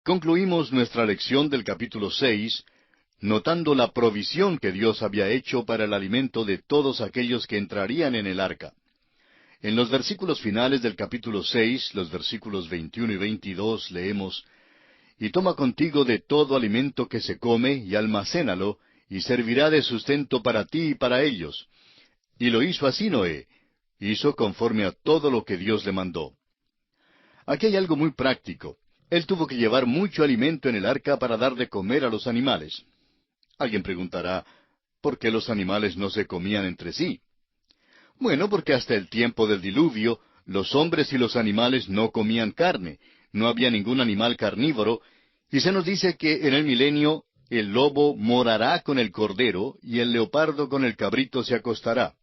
Concluimos nuestra lección del capítulo 6, notando la provisión que Dios había hecho para el alimento de todos aquellos que entrarían en el arca. En los versículos finales del capítulo 6, los versículos 21 y 22, leemos: Y toma contigo de todo alimento que se come, y almacénalo, y servirá de sustento para ti y para ellos. Y lo hizo así Noé. Hizo conforme a todo lo que Dios le mandó. Aquí hay algo muy práctico. Él tuvo que llevar mucho alimento en el arca para dar de comer a los animales. Alguien preguntará, ¿por qué los animales no se comían entre sí? Bueno, porque hasta el tiempo del diluvio, los hombres y los animales no comían carne, no había ningún animal carnívoro, y se nos dice que en el milenio el lobo morará con el cordero, y el leopardo con el cabrito se acostará.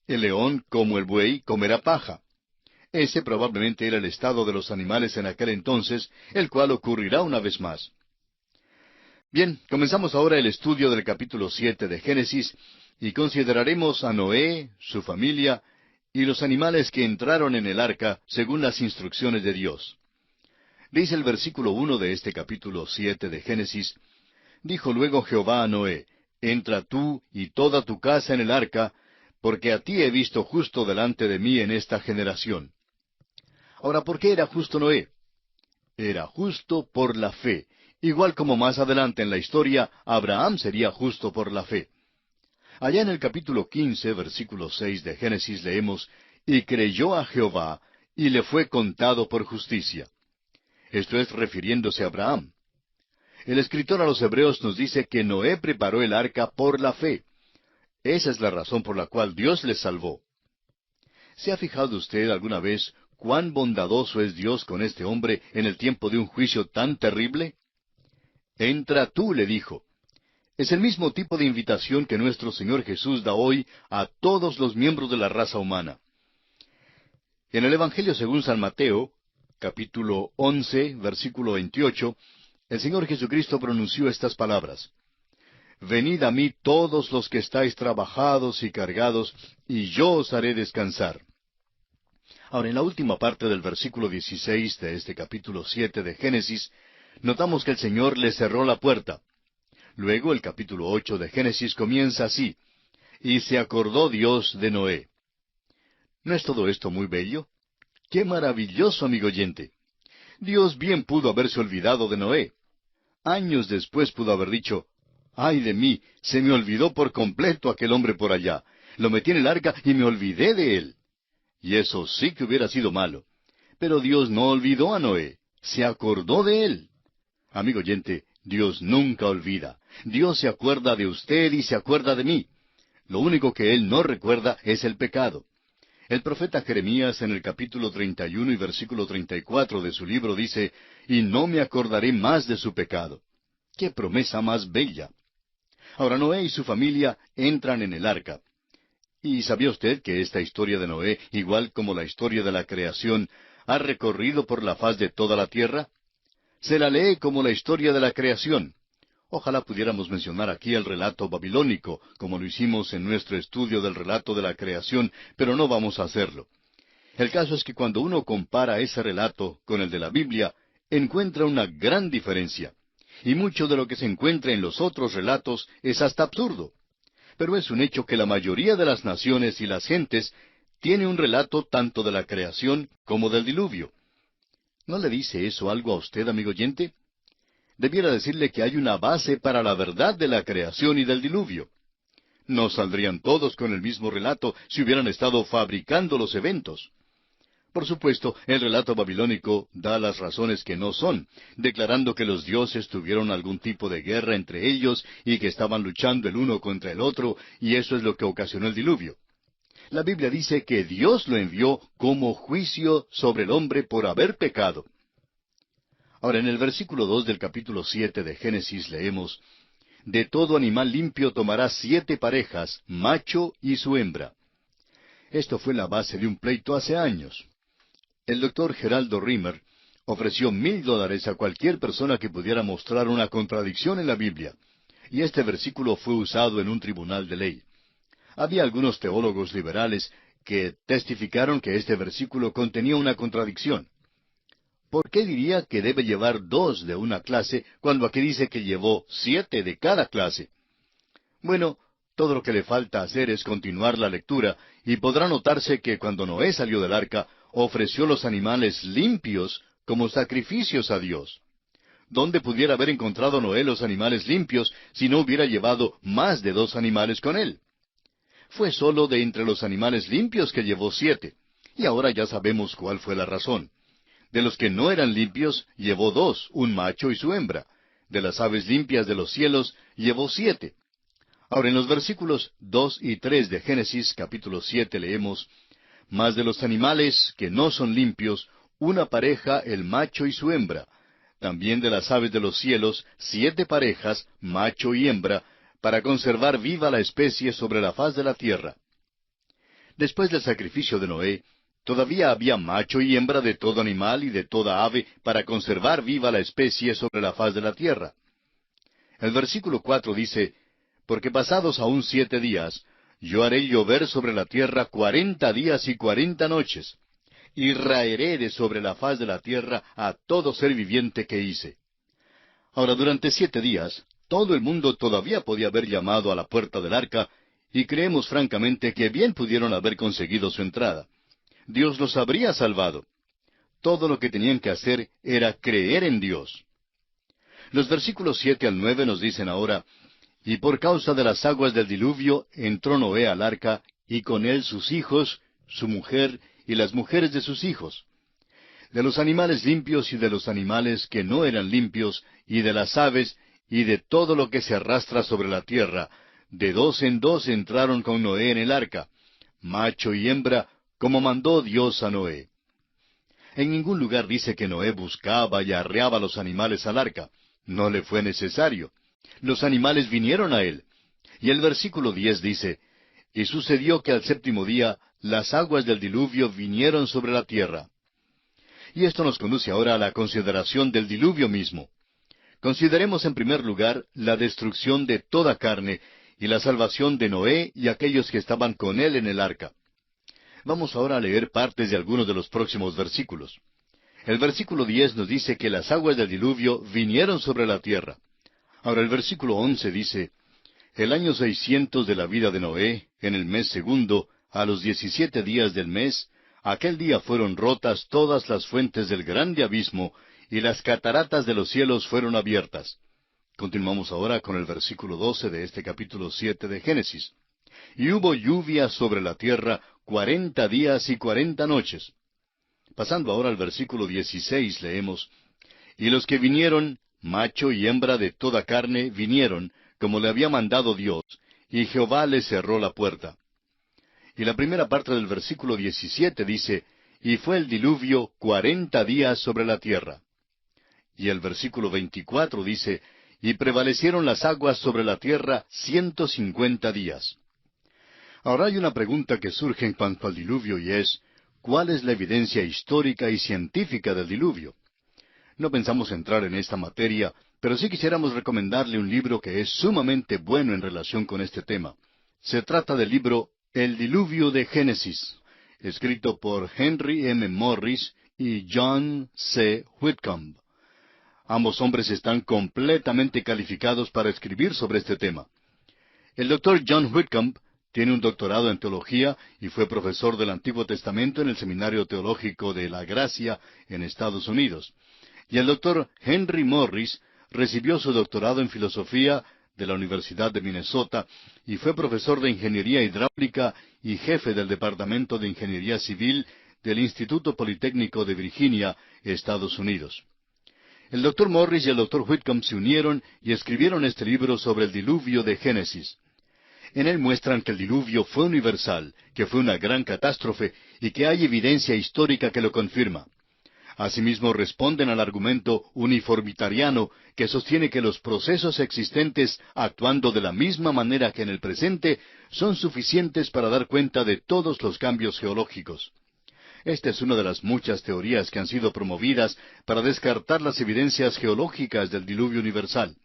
El león, como el buey, comerá paja. Ese probablemente era el estado de los animales en aquel entonces, el cual ocurrirá una vez más. Bien, comenzamos ahora el estudio del capítulo 7 de Génesis, y consideraremos a Noé, su familia, y los animales que entraron en el arca según las instrucciones de Dios. Dice el versículo 1 de este capítulo 7 de Génesis: Dijo luego Jehová a Noé: Entra tú y toda tu casa en el arca, porque a ti he visto justo delante de mí en esta generación. Ahora, ¿por qué era justo Noé? Era justo por la fe, igual como más adelante en la historia Abraham sería justo por la fe. Allá en el capítulo 15, versículo 6 de Génesis leemos: Y creyó a Jehová, y le fue contado por justicia. Esto es refiriéndose a Abraham. El escritor a los Hebreos nos dice que Noé preparó el arca por la fe. Esa es la razón por la cual Dios le salvó. ¿Se ha fijado usted alguna vez cuán bondadoso es Dios con este hombre en el tiempo de un juicio tan terrible? Entra tú, le dijo. Es el mismo tipo de invitación que nuestro Señor Jesús da hoy a todos los miembros de la raza humana. En el Evangelio según San Mateo, capítulo 11, versículo 28, el Señor Jesucristo pronunció estas palabras: Venid a mí todos los que estáis trabajados y cargados, y yo os haré descansar. Ahora, en la última parte del versículo 16 de este capítulo 7 de Génesis, notamos que el Señor le cerró la puerta. Luego el capítulo 8 de Génesis comienza así: Y se acordó Dios de Noé. ¿No es todo esto muy bello? ¡Qué maravilloso, amigo oyente! Dios bien pudo haberse olvidado de Noé. Años después pudo haber dicho: ¡Ay de mí! Se me olvidó por completo aquel hombre por allá. Lo metí en el arca y me olvidé de él. Y eso sí que hubiera sido malo. Pero Dios no olvidó a Noé. Se acordó de él. Amigo oyente, Dios nunca olvida. Dios se acuerda de usted y se acuerda de mí. Lo único que Él no recuerda es el pecado. El profeta Jeremías en el capítulo 31 y versículo 34 de su libro dice: Y no me acordaré más de su pecado. ¡Qué promesa más bella! Ahora Noé y su familia entran en el arca. ¿Y sabía usted que esta historia de Noé, igual como la historia de la creación, ha recorrido por la faz de toda la tierra? Se la lee como la historia de la creación. Ojalá pudiéramos mencionar aquí el relato babilónico, como lo hicimos en nuestro estudio del relato de la creación, pero no vamos a hacerlo. El caso es que cuando uno compara ese relato con el de la Biblia, encuentra una gran diferencia. Y mucho de lo que se encuentra en los otros relatos es hasta absurdo. Pero es un hecho que la mayoría de las naciones y las gentes tiene un relato tanto de la creación como del diluvio. ¿No le dice eso algo a usted, amigo oyente? Debiera decirle que hay una base para la verdad de la creación y del diluvio. No saldrían todos con el mismo relato si hubieran estado fabricando los eventos. Por supuesto, el relato babilónico da las razones que no son, declarando que los dioses tuvieron algún tipo de guerra entre ellos y que estaban luchando el uno contra el otro, y eso es lo que ocasionó el diluvio. La Biblia dice que Dios lo envió como juicio sobre el hombre por haber pecado. Ahora, en el versículo 2 del capítulo 7 de Génesis leemos: De todo animal limpio tomarás 7 parejas, macho y su hembra. Esto fue la base de un pleito hace años. El doctor Geraldo Rimmer ofreció $1,000 a cualquier persona que pudiera mostrar una contradicción en la Biblia, y este versículo fue usado en un tribunal de ley. Había algunos teólogos liberales que testificaron que este versículo contenía una contradicción. ¿por qué diría que debe llevar 2 de una clase cuando aquí dice que llevó 7 de cada clase? Bueno, todo lo que le falta hacer es continuar la lectura, y podrá notarse que cuando Noé salió del arca, ofreció los animales limpios como sacrificios a Dios. ¿Dónde pudiera haber encontrado Noé los animales limpios si no hubiera llevado más de 2 animales con él? Fue solo de entre los animales limpios que llevó 7. Y ahora ya sabemos cuál fue la razón. De los que no eran limpios, llevó 2, un macho y su hembra. De las aves limpias de los cielos, llevó 7. Ahora, en los versículos 2 y 3 de Génesis capítulo 7 leemos, «Mas de los animales que no son limpios, una pareja el macho y su hembra. También de las aves de los cielos, 7 parejas, macho y hembra, para conservar viva la especie sobre la faz de la tierra». Después del sacrificio de Noé, todavía había macho y hembra de todo animal y de toda ave para conservar viva la especie sobre la faz de la tierra. El versículo 4 dice, «Porque pasados aún 7 días, yo haré llover sobre la tierra 40 días y 40 noches, y raeré de sobre la faz de la tierra a todo ser viviente que hice». Ahora, durante 7 días, todo el mundo todavía podía haber llamado a la puerta del arca, y creemos francamente que bien pudieron haber conseguido su entrada. Dios los habría salvado. Todo lo que tenían que hacer era creer en Dios. Los versículos 7 al 9 nos dicen ahora, «Y por causa de las aguas del diluvio entró Noé al arca, y con él sus hijos, su mujer y las mujeres de sus hijos. De los animales limpios y de los animales que no eran limpios, y de las aves, y de todo lo que se arrastra sobre la tierra, de 2 en 2 entraron con Noé en el arca, macho y hembra, como mandó Dios a Noé». En ningún lugar dice que Noé buscaba y arreaba los animales al arca. No le fue necesario. Los animales vinieron a él. Y el versículo 10 dice, «Y sucedió que al 7º día las aguas del diluvio vinieron sobre la tierra». Y esto nos conduce ahora a la consideración del diluvio mismo. Consideremos en primer lugar la destrucción de toda carne y la salvación de Noé y aquellos que estaban con él en el arca. Vamos ahora a leer partes de algunos de los próximos versículos. El versículo 10 nos dice que las aguas del diluvio vinieron sobre la tierra. Ahora el versículo 11 dice, «El año 600 de la vida de Noé, en el mes segundo, a los 17 días del mes, aquel día fueron rotas todas las fuentes del grande abismo, y las cataratas de los cielos fueron abiertas». Continuamos ahora con el versículo 12 de este capítulo 7 de Génesis. «Y hubo lluvia sobre la tierra 40 días y 40 noches». Pasando ahora al versículo 16 leemos, «Y los que vinieron, macho y hembra de toda carne, vinieron, como le había mandado Dios, y Jehová les cerró la puerta». Y la primera parte del versículo 17 dice, «Y fue el diluvio 40 días sobre la tierra». Y el versículo 24 dice, «Y prevalecieron las aguas sobre la tierra 150 días». Ahora hay una pregunta que surge en cuanto al diluvio y es, ¿cuál es la evidencia histórica y científica del diluvio? No pensamos entrar en esta materia, pero sí quisiéramos recomendarle un libro que es sumamente bueno en relación con este tema. Se trata del libro El diluvio de Génesis, escrito por Henry M. Morris y John C. Whitcomb. Ambos hombres están completamente calificados para escribir sobre este tema. El doctor John Whitcomb tiene un doctorado en teología y fue profesor del Antiguo Testamento en el Seminario Teológico de la Gracia en Estados Unidos. Y el doctor Henry Morris recibió su doctorado en filosofía de la Universidad de Minnesota y fue profesor de ingeniería hidráulica y jefe del Departamento de Ingeniería Civil del Instituto Politécnico de Virginia, Estados Unidos. El doctor Morris y el doctor Whitcomb se unieron y escribieron este libro sobre el diluvio de Génesis. En él muestran que el diluvio fue universal, que fue una gran catástrofe y que hay evidencia histórica que lo confirma. Asimismo responden al argumento uniformitariano que sostiene que los procesos existentes actuando de la misma manera que en el presente son suficientes para dar cuenta de todos los cambios geológicos. Esta es una de las muchas teorías que han sido promovidas para descartar las evidencias geológicas del diluvio universal.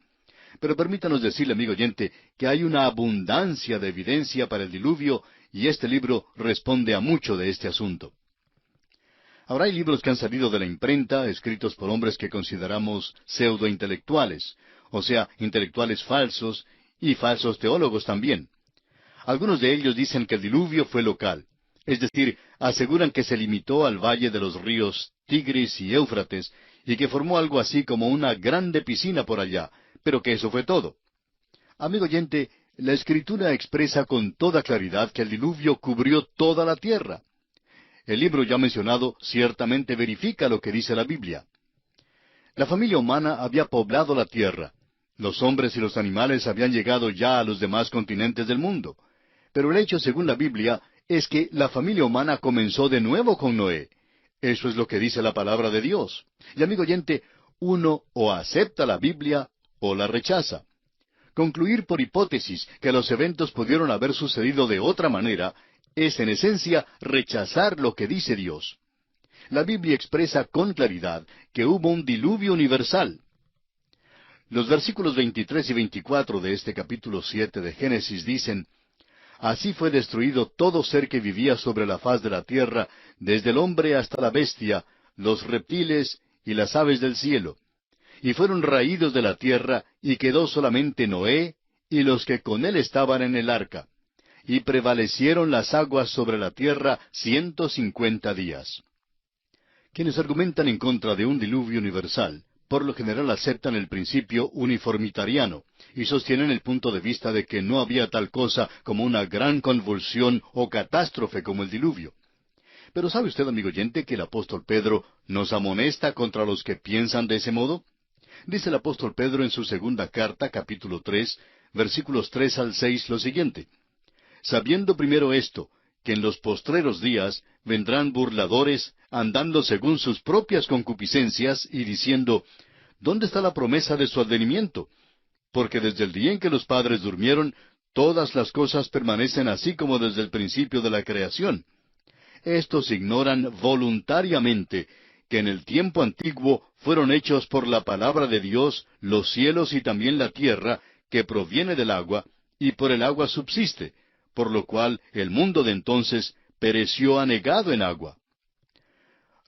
Pero permítanos decirle, amigo oyente, que hay una abundancia de evidencia para el diluvio y este libro responde a mucho de este asunto. Ahora hay libros que han salido de la imprenta, escritos por hombres que consideramos pseudointelectuales, o sea, intelectuales falsos y falsos teólogos también. Algunos de ellos dicen que el diluvio fue local, es decir, aseguran que se limitó al valle de los ríos Tigris y Éufrates, y que formó algo así como una grande piscina por allá, pero que eso fue todo. Amigo oyente, la Escritura expresa con toda claridad que el diluvio cubrió toda la tierra. El libro ya mencionado ciertamente verifica lo que dice la Biblia. La familia humana había poblado la tierra. Los hombres y los animales habían llegado ya a los demás continentes del mundo. Pero el hecho, según la Biblia, es que la familia humana comenzó de nuevo con Noé. Eso es lo que dice la palabra de Dios. Y amigo oyente, uno o acepta la Biblia o la rechaza. Concluir por hipótesis que los eventos pudieron haber sucedido de otra manera es en esencia rechazar lo que dice Dios. La Biblia expresa con claridad que hubo un diluvio universal. Los versículos 23 y 24 de este capítulo 7 de Génesis dicen: Así fue destruido todo ser que vivía sobre la faz de la tierra, desde el hombre hasta la bestia, los reptiles y las aves del cielo. Y fueron raídos de la tierra, y quedó solamente Noé y los que con él estaban en el arca. Y prevalecieron las aguas sobre la tierra 150 días. Quienes argumentan en contra de un diluvio universal, por lo general aceptan el principio uniformitariano, y sostienen el punto de vista de que no había tal cosa como una gran convulsión o catástrofe como el diluvio. Pero ¿sabe usted, amigo oyente, que el apóstol Pedro nos amonesta contra los que piensan de ese modo? Dice el apóstol Pedro en su segunda carta, capítulo 3, versículos 3 al 6, lo siguiente: Sabiendo primero esto, que en los postreros días vendrán burladores, andando según sus propias concupiscencias, y diciendo: ¿Dónde está la promesa de su advenimiento? Porque desde el día en que los padres durmieron, todas las cosas permanecen así como desde el principio de la creación. Estos ignoran voluntariamente que en el tiempo antiguo fueron hechos por la palabra de Dios los cielos y también la tierra, que proviene del agua, y por el agua subsiste, por lo cual el mundo de entonces pereció anegado en agua.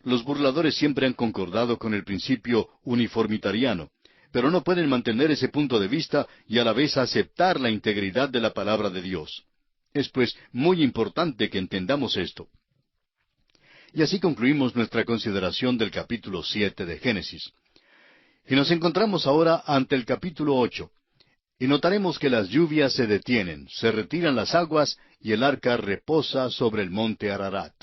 Los burladores siempre han concordado con el principio uniformitariano, pero no pueden mantener ese punto de vista y a la vez aceptar la integridad de la palabra de Dios. Es pues muy importante que entendamos esto. Y así concluimos nuestra consideración del capítulo 7 de Génesis. Y nos encontramos ahora ante el capítulo 8. Y notaremos que las lluvias se detienen, se retiran las aguas, y el arca reposa sobre el monte Ararat.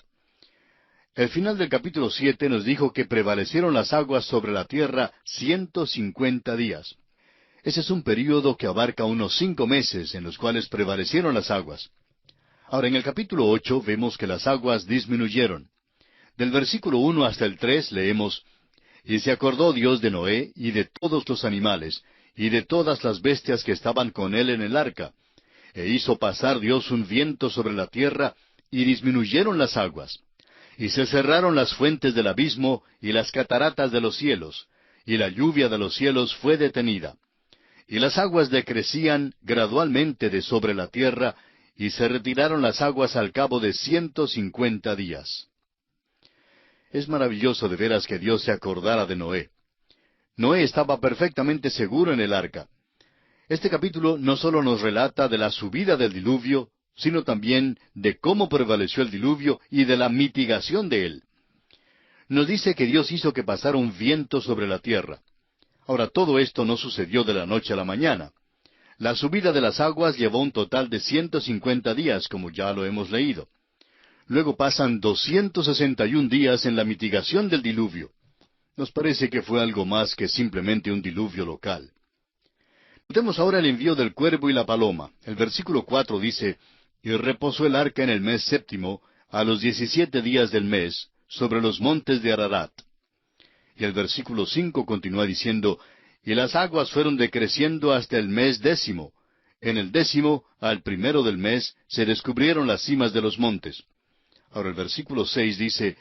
El final del capítulo 7 nos dijo que prevalecieron las aguas sobre la tierra 150 días. Ese es un período que abarca unos 5 meses en los cuales prevalecieron las aguas. Ahora, en el capítulo 8 vemos que las aguas disminuyeron. Del versículo 1 hasta el 3 leemos: Y se acordó Dios de Noé y de todos los animales, y de todas las bestias que estaban con él en el arca. E hizo pasar Dios un viento sobre la tierra, y disminuyeron las aguas. Y se cerraron las fuentes del abismo, y las cataratas de los cielos, y la lluvia de los cielos fue detenida. Y las aguas decrecían gradualmente de sobre la tierra, y se retiraron las aguas al cabo de 150 días. Es maravilloso de veras que Dios se acordara de Noé. Noé estaba perfectamente seguro en el arca. Este capítulo no solo nos relata de la subida del diluvio, sino también de cómo prevaleció el diluvio y de la mitigación de él. Nos dice que Dios hizo que pasara un viento sobre la tierra. Ahora, todo esto no sucedió de la noche a la mañana. La subida de las aguas llevó un total de 150 días, como ya lo hemos leído. Luego pasan 261 días en la mitigación del diluvio. Nos parece que fue algo más que simplemente un diluvio local. Notemos ahora el envío del cuervo y la paloma. El versículo 4 dice: Y reposó el arca en el mes séptimo, a los 17 días del mes, sobre los montes de Ararat. Y el versículo 5 continúa diciendo: Y las aguas fueron decreciendo hasta el mes 10. En el 10, al primero del mes, se descubrieron las cimas de los montes. Ahora el versículo 6 dice: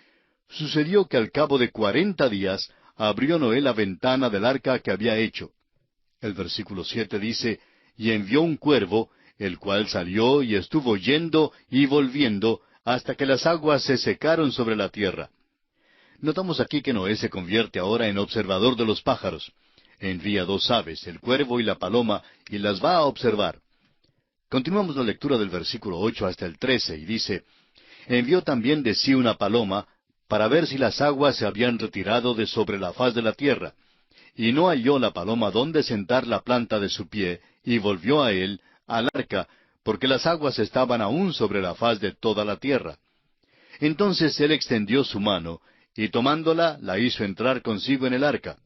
Sucedió que al cabo de 40 días abrió Noé la ventana del arca que había hecho. El versículo 7 dice: Y envió un cuervo, el cual salió y estuvo yendo y volviendo hasta que las aguas se secaron sobre la tierra. Notamos aquí que Noé se convierte ahora en observador de los pájaros. Envía dos aves, el cuervo y la paloma, y las va a observar. Continuamos la lectura del versículo 8 hasta el 13, y dice, envió también de sí una paloma, para ver si las aguas se habían retirado de sobre la faz de la tierra. Y no halló la paloma dónde sentar la planta de su pie, y volvió a él, al arca, porque las aguas estaban aún sobre la faz de toda la tierra. Entonces él extendió su mano, y tomándola, la hizo entrar consigo en el arca.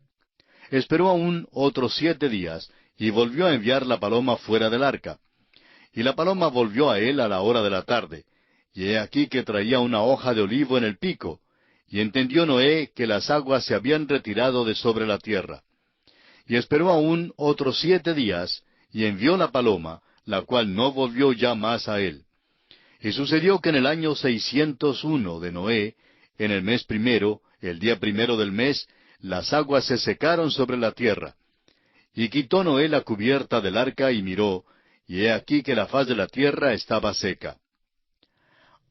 Esperó aún otros 7 días, y volvió a enviar la paloma fuera del arca. Y la paloma volvió a él a la hora de la tarde, y he aquí que traía una hoja de olivo en el pico, y entendió Noé que las aguas se habían retirado de sobre la tierra. Y esperó aún otros 7 días, y envió la paloma, la cual no volvió ya más a él. Y sucedió que en el año 601 de Noé, en el mes primero, el día primero del mes, las aguas se secaron sobre la tierra. Y quitó Noé la cubierta del arca y miró, y he aquí que la faz de la tierra estaba seca.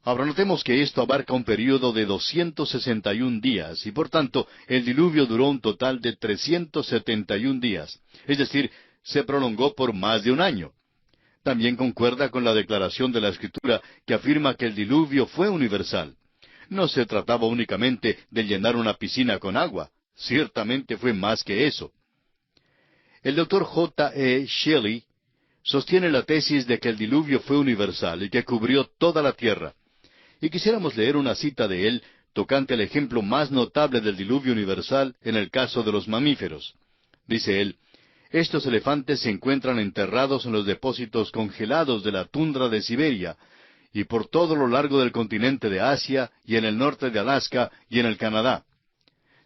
Ahora notemos que esto abarca un período de 261 días, y por tanto el diluvio duró un total de 371 días, es decir, se prolongó por más de un año. También concuerda con la declaración de la Escritura que afirma que el diluvio fue universal. No se trataba únicamente de llenar una piscina con agua, ciertamente fue más que eso. El doctor J. E. Shelley sostiene la tesis de que el diluvio fue universal y que cubrió toda la tierra. Y quisiéramos leer una cita de él tocante al ejemplo más notable del diluvio universal en el caso de los mamíferos. Dice él, estos elefantes se encuentran enterrados en los depósitos congelados de la tundra de Siberia, y por todo lo largo del continente de Asia, y en el norte de Alaska, y en el Canadá.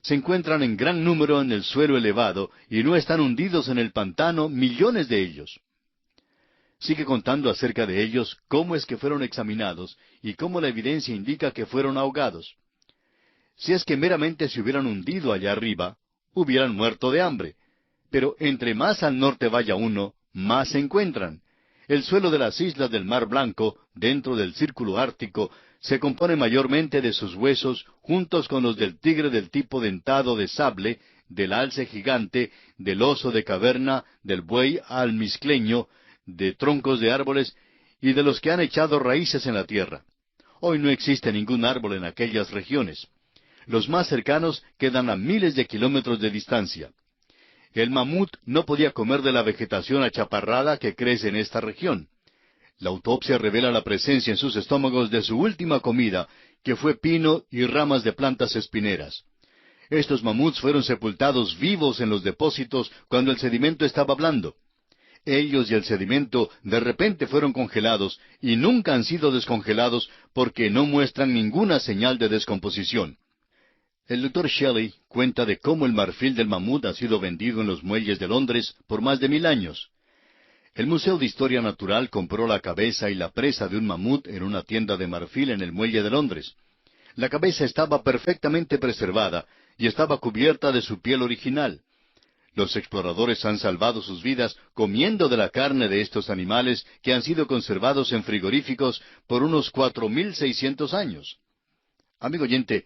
Se encuentran en gran número en el suelo elevado, y no están hundidos en el pantano millones de ellos. Sigue contando acerca de ellos cómo es que fueron examinados, y cómo la evidencia indica que fueron ahogados. Si es que meramente se hubieran hundido allá arriba, hubieran muerto de hambre. Pero entre más al norte vaya uno, más se encuentran. El suelo de las islas del Mar Blanco, dentro del círculo ártico, se compone mayormente de sus huesos, juntos con los del tigre del tipo dentado de sable, del alce gigante, del oso de caverna, del buey almizcleño, de troncos de árboles, y de los que han echado raíces en la tierra. Hoy no existe ningún árbol en aquellas regiones. Los más cercanos quedan a miles de kilómetros de distancia. El mamut no podía comer de la vegetación achaparrada que crece en esta región. La autopsia revela la presencia en sus estómagos de su última comida, que fue pino y ramas de plantas espineras. Estos mamuts fueron sepultados vivos en los depósitos cuando el sedimento estaba blando. Ellos y el sedimento de repente fueron congelados y nunca han sido descongelados porque no muestran ninguna señal de descomposición. El doctor Shelley cuenta de cómo el marfil del mamut ha sido vendido en los muelles de Londres por más de 1000 años. El Museo de Historia Natural compró la cabeza y la presa de un mamut en una tienda de marfil en el muelle de Londres. La cabeza estaba perfectamente preservada y estaba cubierta de su piel original. Los exploradores han salvado sus vidas comiendo de la carne de estos animales que han sido conservados en frigoríficos por unos 4600 años. Amigo oyente,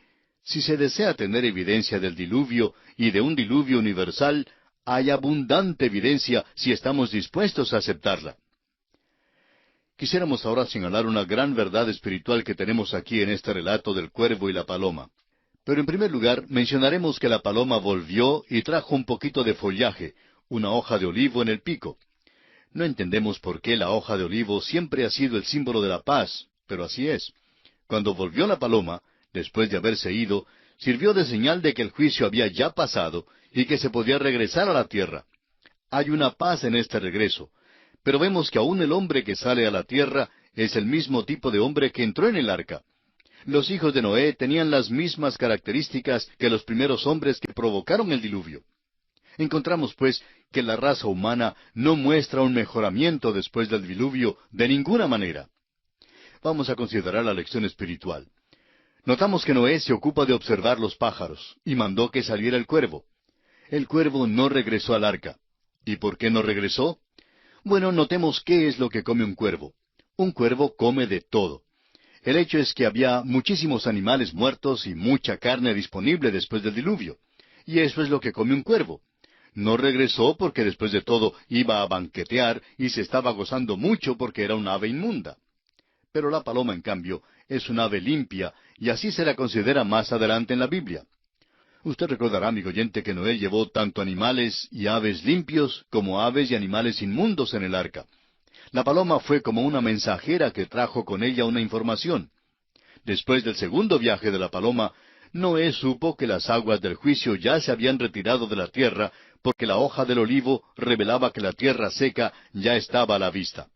si se desea tener evidencia del diluvio y de un diluvio universal, hay abundante evidencia si estamos dispuestos a aceptarla. Quisiéramos ahora señalar una gran verdad espiritual que tenemos aquí en este relato del cuervo y la paloma. Pero en primer lugar, mencionaremos que la paloma volvió y trajo un poquito de follaje, una hoja de olivo en el pico. No entendemos por qué la hoja de olivo siempre ha sido el símbolo de la paz, pero así es. Cuando volvió la paloma, después de haberse ido, sirvió de señal de que el juicio había ya pasado y que se podía regresar a la tierra. Hay una paz en este regreso, pero vemos que aún el hombre que sale a la tierra es el mismo tipo de hombre que entró en el arca. Los hijos de Noé tenían las mismas características que los primeros hombres que provocaron el diluvio. Encontramos, pues, que la raza humana no muestra un mejoramiento después del diluvio de ninguna manera. Vamos a considerar la lección espiritual. Notamos que Noé se ocupa de observar los pájaros, y mandó que saliera el cuervo. El cuervo no regresó al arca. ¿Y por qué no regresó? Bueno, notemos qué es lo que come un cuervo. Un cuervo come de todo. El hecho es que había muchísimos animales muertos y mucha carne disponible después del diluvio. Y eso es lo que come un cuervo. No regresó porque después de todo iba a banquetear y se estaba gozando mucho porque era un ave inmunda. Pero la paloma, en cambio, es un ave limpia, y así se la considera más adelante en la Biblia. Usted recordará, amigo oyente, que Noé llevó tanto animales y aves limpios como aves y animales inmundos en el arca. La paloma fue como una mensajera que trajo con ella una información. Después del segundo viaje de la paloma, Noé supo que las aguas del juicio ya se habían retirado de la tierra, porque la hoja del olivo revelaba que la tierra seca ya estaba a la vista.